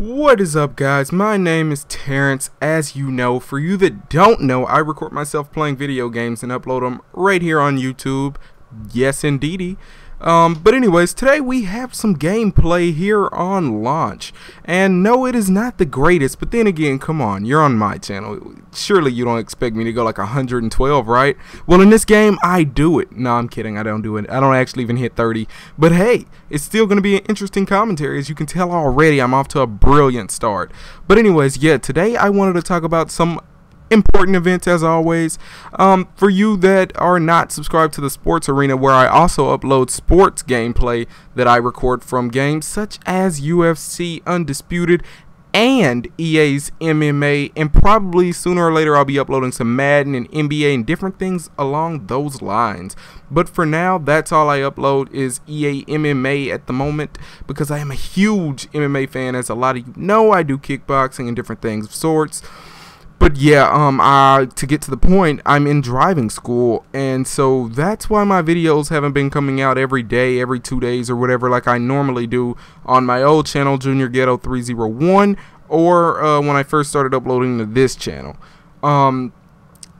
What is up, guys? My name is Terrance. As you know, for you that don't know, I record myself playing video games and upload them right here on YouTube. Yes, indeedy. But anyways, today we have some gameplay here on launch. And no, it is not the greatest, but then again, come on, you're on my channel. Surely you don't expect me to go like 112, right? Well, in this game, I do it. No, I'm kidding, I don't do it. I don't actually even hit 30. But hey, it's still going to be an interesting commentary. As you can tell already, I'm off to a brilliant start. But anyways, yeah, today I wanted to talk about some important events, as always. For you that are not subscribed to the sports arena, where I also upload sports gameplay that I record from games such as UFC Undisputed and EA's MMA, and probably sooner or later I'll be uploading some Madden and NBA and different things along those lines. But for now, that's all I upload is EA MMA at the moment, because I am a huge MMA fan. As a lot of you know, I do kickboxing and different things of sorts. But yeah, to get to the point, I'm in driving school, and so that's why my videos haven't been coming out every day, every 2 days or whatever like I normally do on my old channel, Junior Ghetto 301, or when I first started uploading to this channel.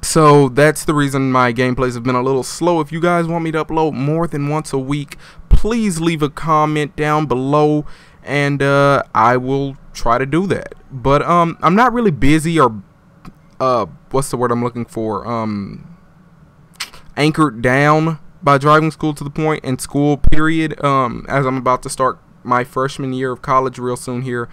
So that's the reason my gameplays have been a little slow. If you guys want me to upload more than once a week, please leave a comment down below, and I will try to do that. But I'm not really busy or what's the word I'm looking for, anchored down by driving school to the point, and school period, as I'm about to start my freshman year of college real soon here.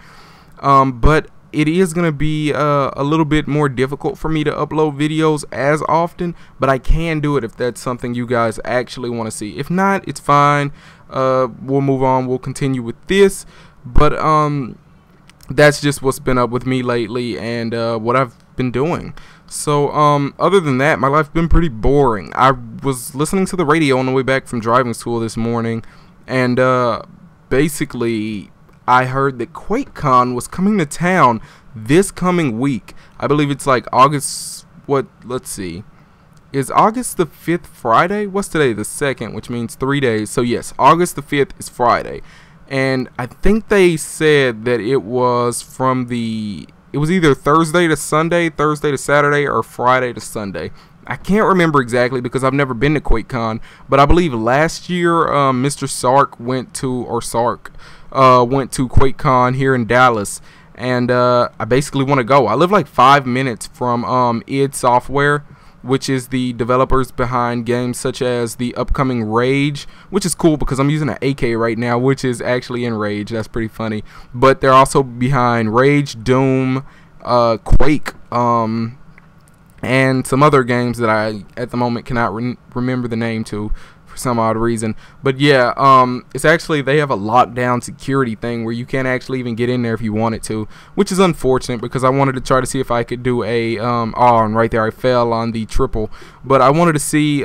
But it is going to be a little bit more difficult for me to upload videos as often, but I can do it if that's something you guys actually want to see. If not, it's fine. We'll move on. We'll continue with this. But that's just what's been up with me lately, and what I've been doing. So other than that, my life's been pretty boring. I was listening to the radio on the way back from driving school this morning, and basically I heard that Quake-Con was coming to town this coming week. I believe it's like August, let's see, is August the 5th Friday? What's today? The 2nd, which means 3 days. So yes, August the 5th is Friday. And I think they said that it was it was either Thursday to Sunday, Thursday to Saturday, or Friday to Sunday. I can't remember exactly because I've never been to Quake-Con, but I believe last year Mr. Sark went to Quake-Con here in Dallas, and I basically want to go. I live like 5 minutes from id Software, which is the developers behind games such as the upcoming Rage, which is cool because I'm using an AK right now, which is actually in Rage. That's pretty funny. But they're also behind Rage, Doom, Quake, and some other games that I at the moment cannot remember the name to for some odd reason. But yeah, it's actually, they have a lockdown security thing where you can't actually even get in there if you wanted to, which is unfortunate because I wanted to try to see if I could do a and right there I fell on the triple, but I wanted to see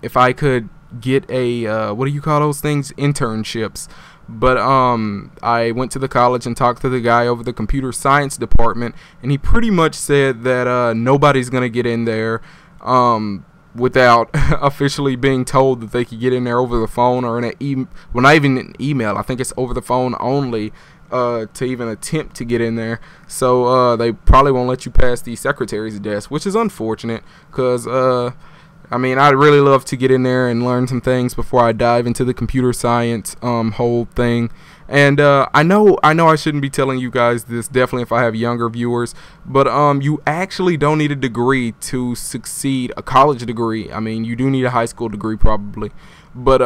if I could get a what do you call those things, internships. But I went to the college and talked to the guy over the computer science department, and he pretty much said that nobody's gonna get in there without officially being told that they could get in there over the phone or in an well, not even an email. I think it's over the phone only to even attempt to get in there. So they probably won't let you pass the secretary's desk, which is unfortunate because I mean, I'd really love to get in there and learn some things before I dive into the computer science whole thing. And I know I shouldn't be telling you guys this, definitely if I have younger viewers, but you actually don't need a degree to succeed, a college degree. I mean, you do need a high school degree probably, but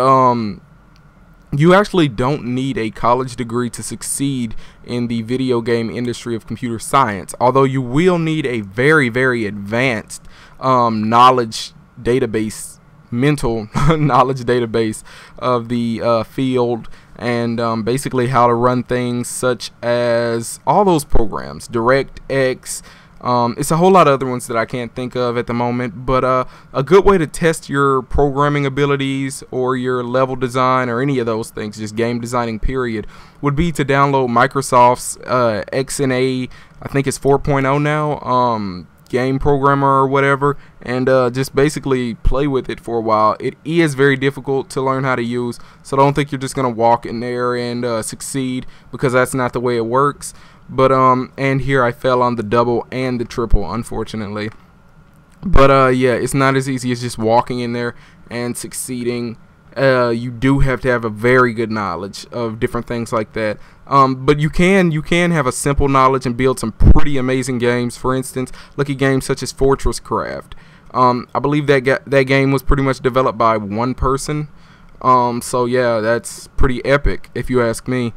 you actually don't need a college degree to succeed in the video game industry of computer science, although you will need a very, very advanced knowledge database, mental knowledge database of the field, and basically how to run things such as all those programs, DirectX. It's a whole lot of other ones that I can't think of at the moment, but a good way to test your programming abilities or your level design or any of those things, just game designing period, would be to download Microsoft's XNA, I think it's 4.0 now, game programmer or whatever, and just basically play with it for a while. It is very difficult to learn how to use, so don't think you're just gonna walk in there and succeed, because that's not the way it works. But and here I fell on the double and the triple, unfortunately. But yeah, it's not as easy as just walking in there and succeeding. You do have to have a very good knowledge of different things like that. But you can have a simple knowledge and build some pretty amazing games. For instance, look at games such as Fortress Craft. I believe that game was pretty much developed by one person. So yeah, that's pretty epic if you ask me.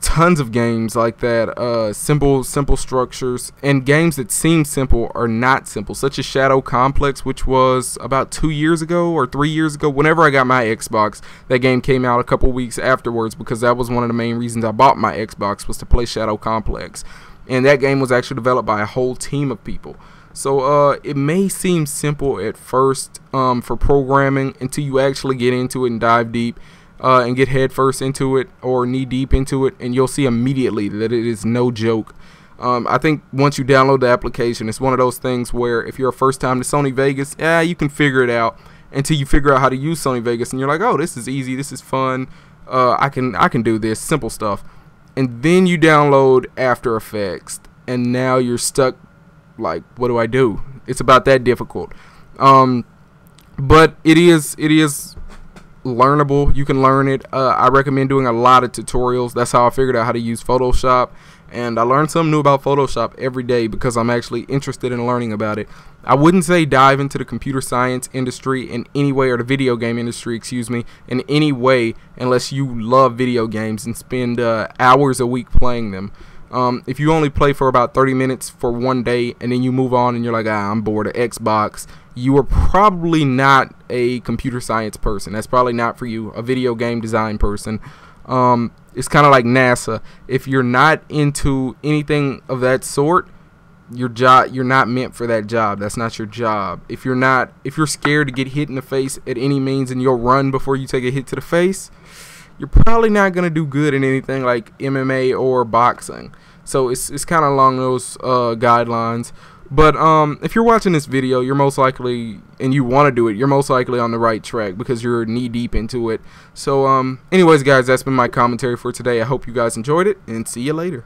Tons of games like that, simple structures, and games that seem simple are not simple, such as Shadow Complex, which was about 2 years ago or 3 years ago. Whenever I got my Xbox, that game came out a couple weeks afterwards, because that was one of the main reasons I bought my Xbox, was to play Shadow Complex. And that game was actually developed by a whole team of people. So it may seem simple at first for programming, until you actually get into it and dive deep. And get head first into it or knee deep into it, and you'll see immediately that it is no joke. I think once you download the application, it's one of those things where if you're a first time to Sony Vegas, you can figure it out until you figure out how to use Sony Vegas, and you're like, oh, this is easy, this is fun, I can do this, simple stuff. And then you download After Effects, and now you're stuck like, what do I do? It's about that difficult. But it is learnable. You can learn it. I recommend doing a lot of tutorials. That's how I figured out how to use Photoshop, and I learn something new about Photoshop every day because I'm actually interested in learning about it. I wouldn't say dive into the computer science industry in any way, or the video game industry, excuse me, in any way, unless you love video games and spend hours a week playing them. If you only play for about 30 minutes for one day and then you move on and you're like, I'm bored of Xbox, you are probably not a computer science person. That's probably not for you, a video game design person. It's kind of like NASA. If you're not into anything of that sort, you're not meant for that job. That's not your job. If you're scared to get hit in the face at any means and you'll run before you take a hit to the face, you're probably not going to do good in anything like MMA or boxing. So it's kind of along those guidelines. But if you're watching this video, you're most likely, and you want to do it, you're most likely on the right track because you're knee deep into it. So anyways, guys, that's been my commentary for today. I hope you guys enjoyed it, and see you later.